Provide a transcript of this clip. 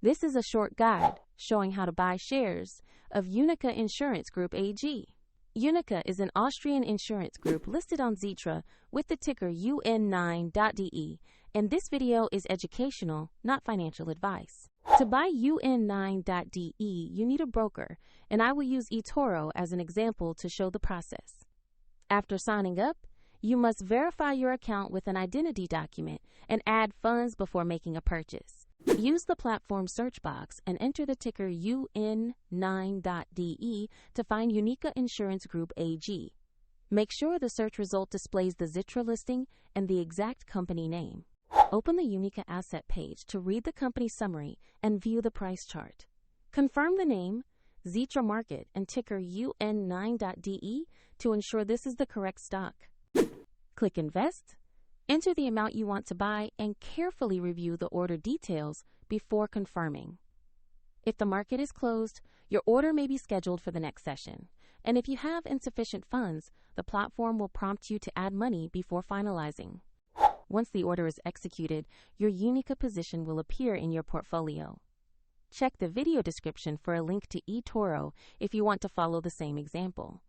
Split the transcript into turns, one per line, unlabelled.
This is a short guide showing how to buy shares of Uniqa Insurance Group AG. Uniqa is an Austrian insurance group listed on Xetra with the ticker UN9.de, and this video is educational, not financial advice. To buy UN9.de, you need a broker, and I will use eToro as an example to show the process. After signing up, you must verify your account with an identity document and add funds before making a purchase. Use the platform search box and enter the ticker UN9.de to find Uniqa Insurance Group AG. Make sure the search result displays the Xetra listing and the exact company name. Open the Uniqa Asset page to read the company summary and view the price chart. Confirm the name, Xetra Market, and ticker UN9.de to ensure this is the correct stock. Click Invest. Enter the amount you want to buy and carefully review the order details before confirming. If the market is closed, your order may be scheduled for the next session. And if you have insufficient funds, the platform will prompt you to add money before finalizing. Once the order is executed, your Uniqa position will appear in your portfolio. Check the video description for a link to eToro if you want to follow the same example.